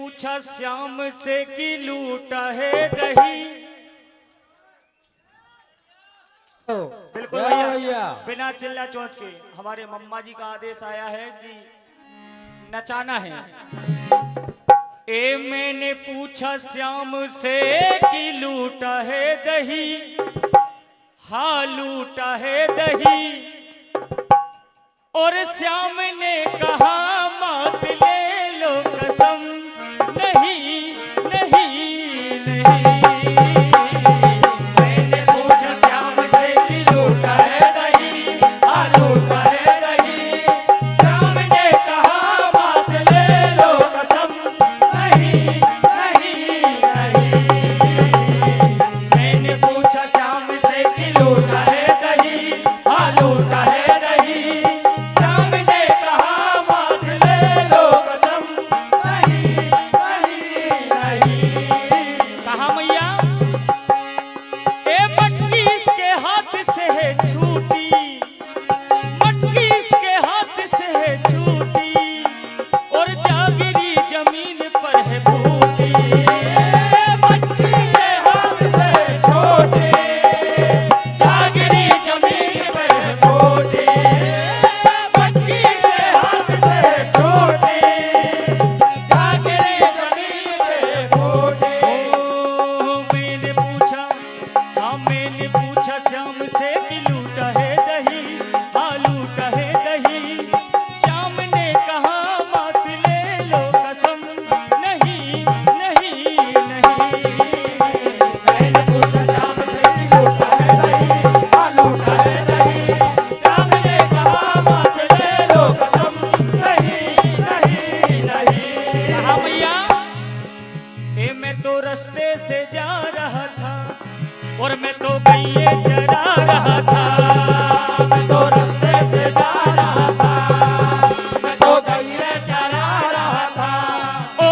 पूछा श्याम से कि लूटा है दही। बिल्कुल भैया, बिना चिल्ला चौथ के हमारे मम्मा जी का आदेश आया है कि नचाना है। मैंने पूछा श्याम से कि लूटा है दही, हाँ लूटा है दही। और श्याम ने कहा मत ले लो कसम, नहीं नहीं नहीं। मैंने पूछा श्याम से कि लूटा है दही, हाँ लूटा है दही। श्याम ने कहा मत ले लो कसम, नहीं नहीं नहीं। मैंने पूछा श्याम से कि लूटा है दही, हाँ लूटा है दही। और मैं तो गईये चरा रहा था, मैं तो रास्ते से जा रहा था, मैं तो गईये चरा रहा था। ओ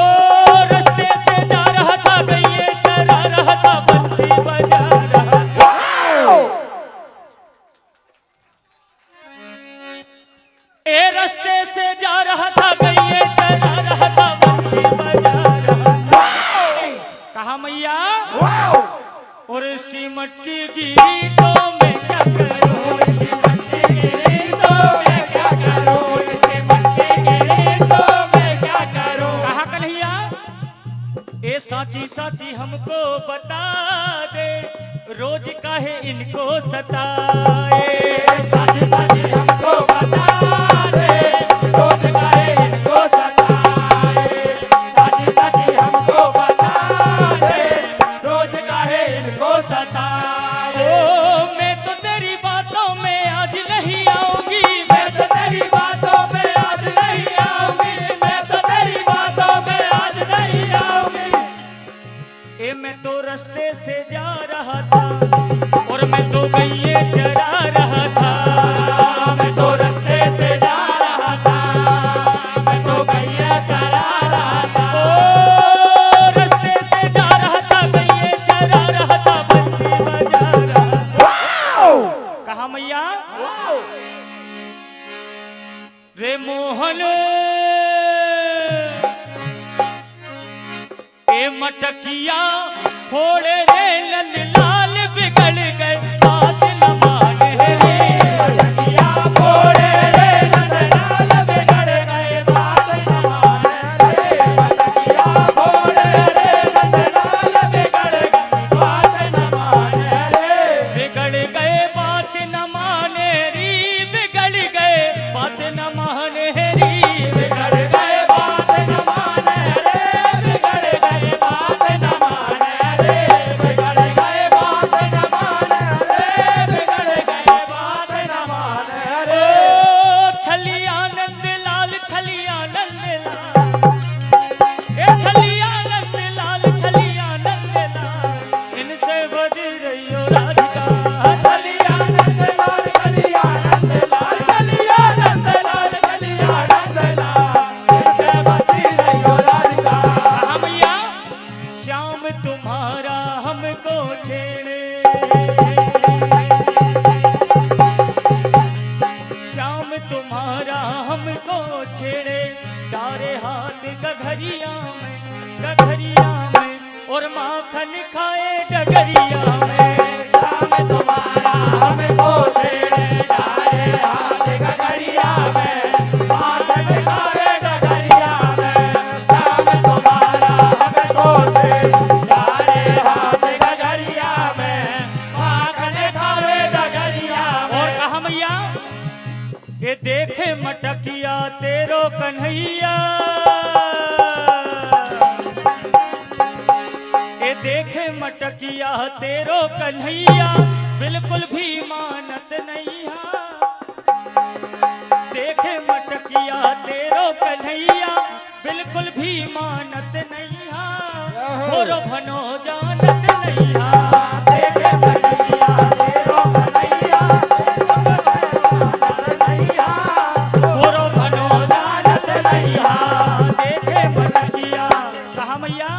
रास्ते से जा रहा था, गईये चरा रहा था, बंसी बजा रहा था। ए रास्ते से जा रहा था, गईये चरा रहा था, बंसी बजा रहा था। कहा मैया और इसकी मट्टी गिरी तो मैं क्या करूं, इसकी मट्टी गिरी तो मैं क्या करूं, इसकी मट्टी गिरी तो मैं क्या करूं। कहा कन्हैया ए साची साची हमको बता दे, रोज काहे इनको सताए। साची साची हमको बता दे, रोज काहे इनको सताए। साची साची हमको बता दे, रोज काहे इनको सताए। ओ मैं तो तेरी बातों में आज नहीं आऊंगी, मैं तो तेरी बातों में आज नहीं आऊंगी, मैं तो तेरी बातों में आज नहीं आऊंगी। ए मैं तो रास्ते से जा रहा था, और मैं तो गईये चरा रहा था, मैं तो रास्ते से जा रहा था, मैं तो गईये चरा रहा था। ओ रास्ते से जा रहा था, गईये चरा रहा था, बंसी बजा रहा था। कहा मैया रे मोहन ए मटकिया फोड़े रे नंद लाल, बिगड़ गए बात न माने रे। मटकिया फोड़े रे नंद लाल, बिगड़ गए बात न माने रे। मटकिया फोड़े रे नंद लाल, बिगड़ गए बात न माने रे। बिगड़ गए बात न माने री, बिगड़ गए बात न माने री, बिगड़ गए बात न माने रे, बिगड़ गए बात न माने रे, बिगड़ गए बात न माने रे, कखरिया में और माखन खाए डगरिया में। श्याम तुम्हारा हमको छेड़े जाए हाथ गगरिया में, माखन खाए डगरिया में। श्याम तुम्हारा हमको छेड़े जाए हाथ गगरिया में, माखन खाए डगरिया में। और कहा मैया ये देखे मटकिया तेरो कन्हैया, ये देखे मटकिया तेरो कन्हैया बिल्कुल भी मानत नहीं है। देखे मटकिया तेरो कन्हैया बिल्कुल भी मानत नहीं है। भोरो भनो जानत नहीं है। देखे मटकिया तेरो कन्हैया भोरो भनो जानत नहीं है। देखे मटकिया कहा मैया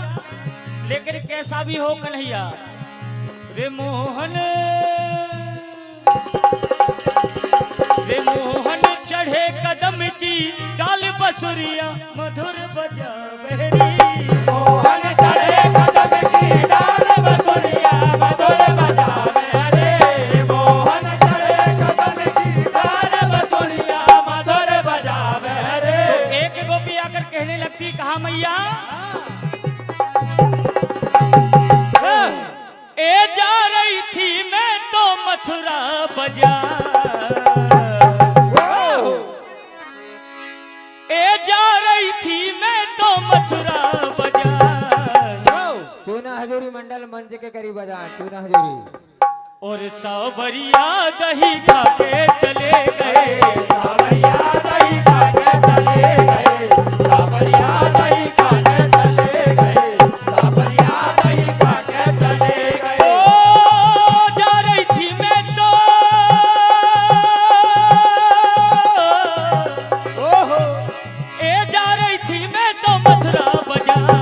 लेकिन कैसा भी हो कन्हैया रे मोहन, रे मोहन चढ़े कदम की डाल बसुरिया मधुर बजावे री। मोहन चढ़े कदम की डाल बसुरिया मधुर बजावे रे। मोहन चढ़े कदम की डाल बसुरिया मधुर बजावे रे। एक गोपी आकर कहने लगती कहा मैया ए जा रही थी मैं तो मथुरा बाजार, ए जा रही थी मैं तो मथुरा बाजार। चूना हजूरी मंडल मंच के करीब बजा चूना हजूरी। और सावरिया दही खा के चले गए, सावरिया दही खा के चले गए, सावरिया दही खा के चले गए, सावरिया दही खा के चले गए। ओ जा रही थी मैं तो, ओहो ए जा रही थी मैं तो मथुरा बाजार।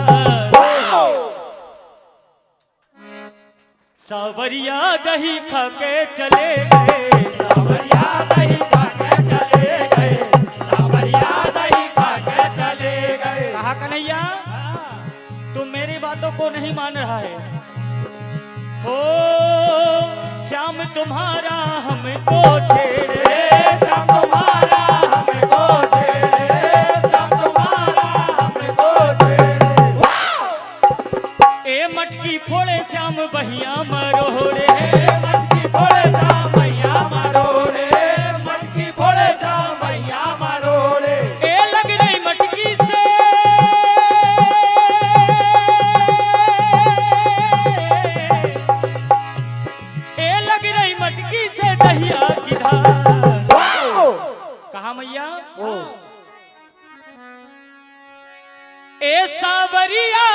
सावरिया दही खा के चले गए, सावरिया दही खा के चले गए, सावरिया दही खा के चले गए। कहा कन्हैया तू मेरी बातों को नहीं मान रहा है। ओ श्याम तुम्हारा हमको छेड़े, श्याम तुम्हारा हमको छेड़े, श्याम तुम्हारा हमको छेड़े। ए मटकी फोड़े श्याम बहिया मरोड़े, मटकी फोड़े श्याम भैया मरोड़े, मटकी फोड़े श्याम भैया मरोड़े। ए लग रही मटकी से, ए लग रही मटकी से दहिया की धार। कहा मैया ए सावरिया